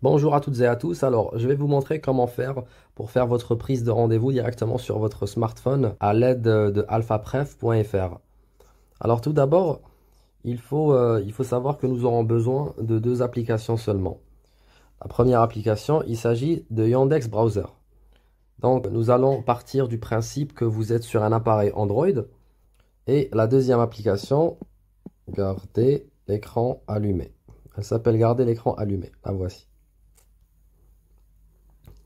Bonjour à toutes et à tous. Alors, je vais vous montrer comment faire pour faire votre prise de rendez-vous directement sur votre smartphone à l'aide de alphapref.fr. Alors, tout d'abord, il faut savoir que nous aurons besoin de deux applications seulement. La première application, il s'agit de Yandex Browser. Donc, nous allons partir du principe que vous êtes sur un appareil Android. Et la deuxième application, Garder l'écran allumé. Elle s'appelle Garder l'écran allumé. La voici.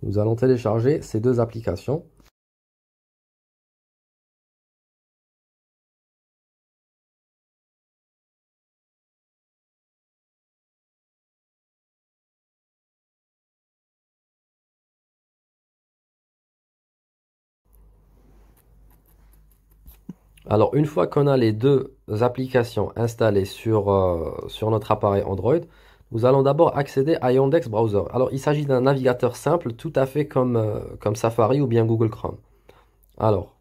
Nous allons télécharger ces deux applications. Alors, une fois qu'on a les deux applications installées sur notre appareil Android, nous allons d'abord accéder à Yandex Browser. Alors, il s'agit d'un navigateur simple, tout à fait comme Safari ou bien Google Chrome. Alors,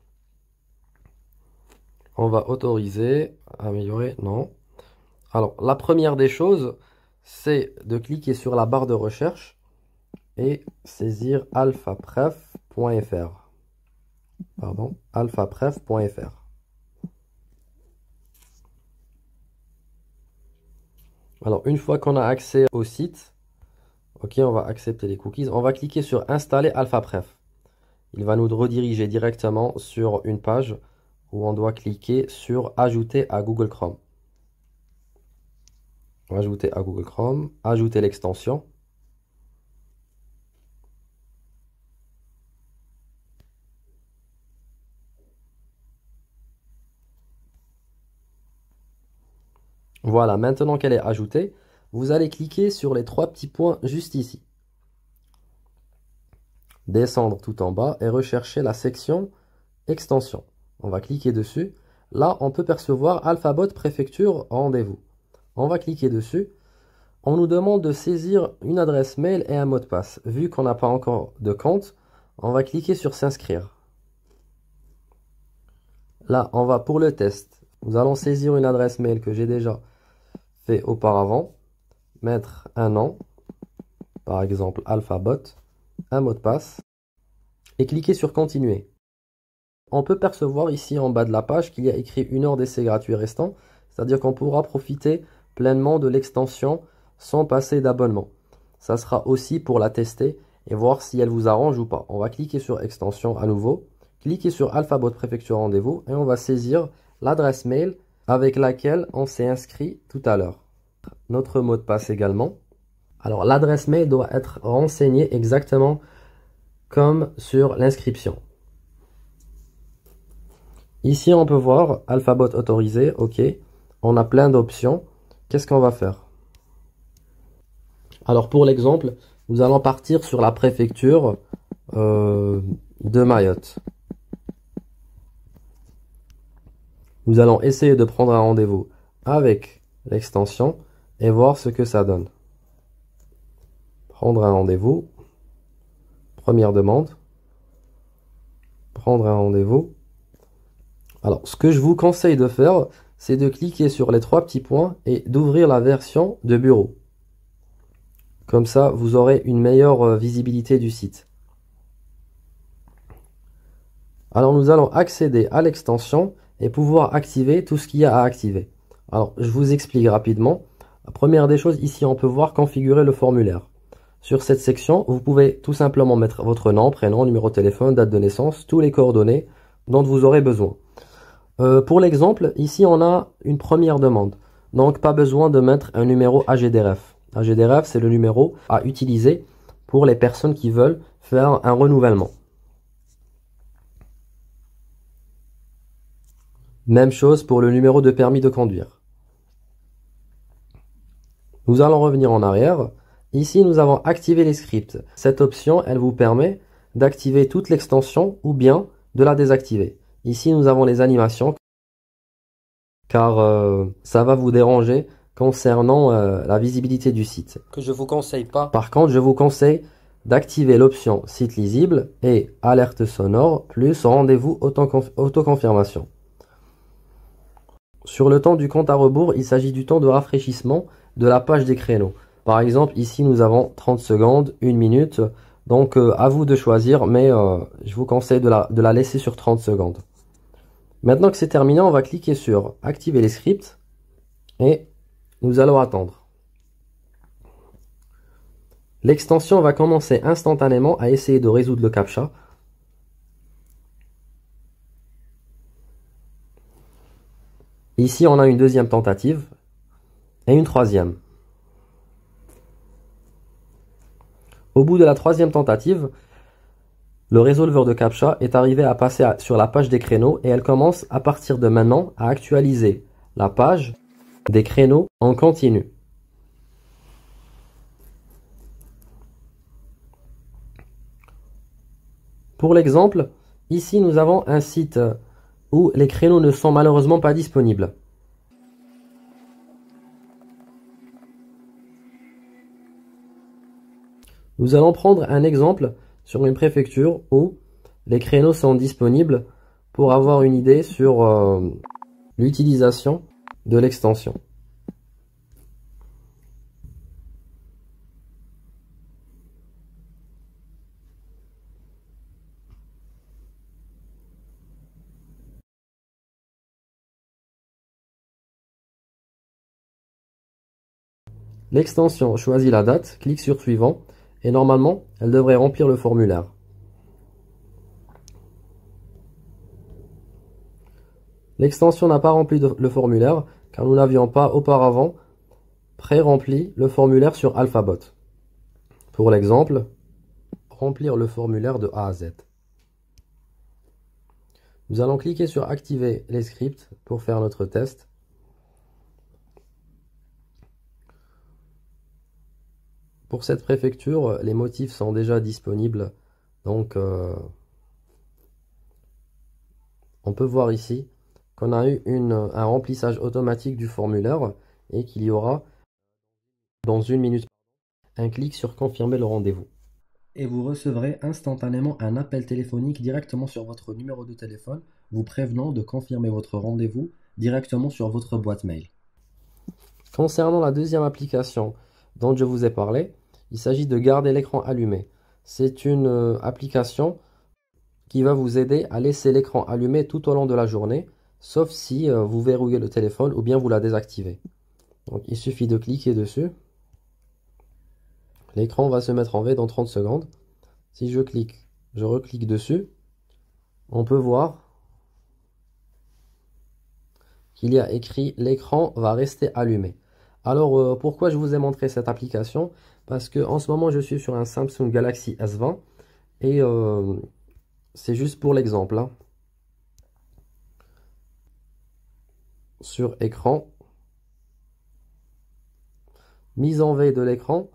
on va autoriser, améliorer, non. Alors, la première des choses, c'est de cliquer sur la barre de recherche et saisir alphapref.fr. Pardon, alphapref.fr. Alors, une fois qu'on a accès au site, ok, on va accepter les cookies. On va cliquer sur Installer AlphaPref. Il va nous rediriger directement sur une page où on doit cliquer sur Ajouter à Google Chrome. Ajouter à Google Chrome, ajouter l'extension. Voilà, maintenant qu'elle est ajoutée, vous allez cliquer sur les trois petits points juste ici. Descendre tout en bas et rechercher la section Extension. On va cliquer dessus. Là, on peut percevoir Alphabot Préfecture Rendez-vous. On va cliquer dessus. On nous demande de saisir une adresse mail et un mot de passe. Vu qu'on n'a pas encore de compte, on va cliquer sur S'inscrire. Là, on va pour le test. Nous allons saisir une adresse mail que j'ai déjà fait auparavant. Mettre un nom, par exemple Alphabot, un mot de passe, et cliquer sur Continuer. On peut percevoir ici en bas de la page qu'il y a écrit 1 heure d'essai gratuit restant, c'est-à-dire qu'on pourra profiter pleinement de l'extension sans passer d'abonnement. Ça sera aussi pour la tester et voir si elle vous arrange ou pas. On va cliquer sur Extension à nouveau, cliquer sur Alphabot Préfecture Rendez-vous et on va saisir l'adresse mail avec laquelle on s'est inscrit tout à l'heure. Notre mot de passe également. Alors l'adresse mail doit être renseignée exactement comme sur l'inscription. Ici, on peut voir Alphabot autorisé, ok. On a plein d'options. Qu'est-ce qu'on va faire? Alors, pour l'exemple, nous allons partir sur la préfecture de Mayotte. Nous allons essayer de prendre un rendez-vous avec l'extension et voir ce que ça donne. Prendre un rendez-vous. Première demande. Prendre un rendez-vous. Alors, ce que je vous conseille de faire, c'est de cliquer sur les trois petits points et d'ouvrir la version de bureau. Comme ça, vous aurez une meilleure visibilité du site. Alors, nous allons accéder à l'extension et pouvoir activer tout ce qu'il y a à activer. Alors, je vous explique rapidement. La première des choses, ici, on peut voir configurer le formulaire. Sur cette section, vous pouvez tout simplement mettre votre nom, prénom, numéro de téléphone, date de naissance, tous les coordonnées dont vous aurez besoin. Pour l'exemple, ici on a une première demande. Donc pas besoin de mettre un numéro AGDRF. AGDRF, c'est le numéro à utiliser pour les personnes qui veulent faire un renouvellement. Même chose pour le numéro de permis de conduire. Nous allons revenir en arrière. Ici, nous avons activé les scripts. Cette option, elle vous permet d'activer toute l'extension ou bien de la désactiver. Ici, nous avons les animations, car ça va vous déranger concernant la visibilité du site. Que je vous conseille pas. Par contre, je vous conseille d'activer l'option site lisible et alerte sonore plus rendez-vous autoconfirmation. Sur le temps du compte à rebours, il s'agit du temps de rafraîchissement de la page des créneaux. Par exemple, ici, nous avons 30 secondes, 1 minute. Donc, à vous de choisir, mais je vous conseille de la laisser sur 30 secondes. Maintenant que c'est terminé, on va cliquer sur activer les scripts et nous allons attendre. L'extension va commencer instantanément à essayer de résoudre le CAPTCHA. Ici, on a une deuxième tentative et une troisième. Au bout de la troisième tentative, le résolveur de CAPTCHA est arrivé à passer sur la page des créneaux et elle commence à partir de maintenant à actualiser la page des créneaux en continu. Pour l'exemple, ici nous avons un site où les créneaux ne sont malheureusement pas disponibles. Nous allons prendre un exemple sur une préfecture où les créneaux sont disponibles pour avoir une idée sur l'utilisation de l'extension. L'extension choisit la date, clique sur suivant et normalement elle devrait remplir le formulaire. L'extension n'a pas rempli le formulaire car nous n'avions pas auparavant pré-rempli le formulaire sur Alphabot. Pour l'exemple, remplir le formulaire de A à Z. Nous allons cliquer sur activer les scripts pour faire notre test. Pour cette préfecture, les motifs sont déjà disponibles. Donc, on peut voir ici qu'on a eu un remplissage automatique du formulaire et qu'il y aura dans 1 minute un clic sur confirmer le rendez-vous. Et vous recevrez instantanément un appel téléphonique directement sur votre numéro de téléphone vous prévenant de confirmer votre rendez-vous directement sur votre boîte mail. Concernant la deuxième application dont je vous ai parlé, il s'agit de garder l'écran allumé. C'est une application qui va vous aider à laisser l'écran allumé tout au long de la journée, sauf si vous verrouillez le téléphone ou bien vous la désactivez. Donc il suffit de cliquer dessus. L'écran va se mettre en V dans 30 secondes. Si je reclique dessus, on peut voir qu'il y a écrit « L'écran va rester allumé ». Alors, pourquoi je vous ai montré cette application? Parce que en ce moment, je suis sur un Samsung Galaxy S20 et c'est juste pour l'exemple. Hein. Sur écran, mise en veille de l'écran,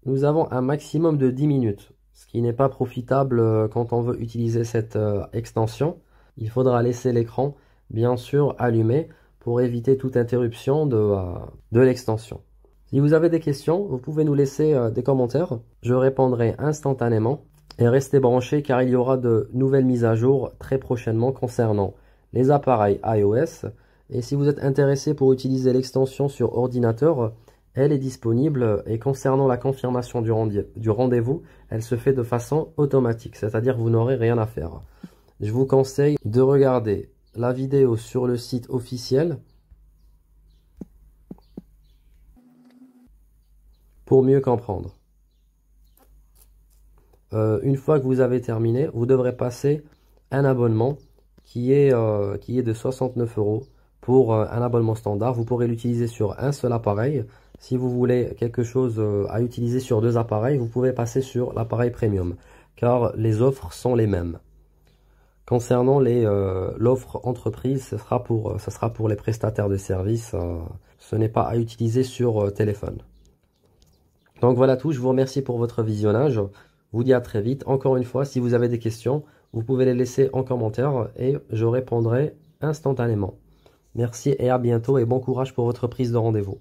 nous avons un maximum de 10 minutes, ce qui n'est pas profitable quand on veut utiliser cette extension. Il faudra laisser l'écran, bien sûr, allumé pour éviter toute interruption de l'extension. Si vous avez des questions, vous pouvez nous laisser des commentaires. Je répondrai instantanément. Et restez branchés car il y aura de nouvelles mises à jour très prochainement concernant les appareils iOS. Et si vous êtes intéressé pour utiliser l'extension sur ordinateur, elle est disponible. Et concernant la confirmation du rendez-vous, elle se fait de façon automatique, c'est-à-dire vous n'aurez rien à faire. Je vous conseille de regarder la vidéo sur le site officiel pour mieux comprendre. Une fois que vous avez terminé, vous devrez passer un abonnement qui est de 69 € pour un abonnement standard. Vous pourrez l'utiliser sur un seul appareil. Si vous voulez quelque chose à utiliser sur 2 appareils, vous pouvez passer sur l'appareil premium, car les offres sont les mêmes. Concernant l'offre entreprise, ce sera pour les prestataires de services. Ce n'est pas à utiliser sur téléphone. Donc voilà tout, je vous remercie pour votre visionnage. Je vous dis à très vite. Encore une fois, si vous avez des questions, vous pouvez les laisser en commentaire et je répondrai instantanément. Merci et à bientôt et bon courage pour votre prise de rendez-vous.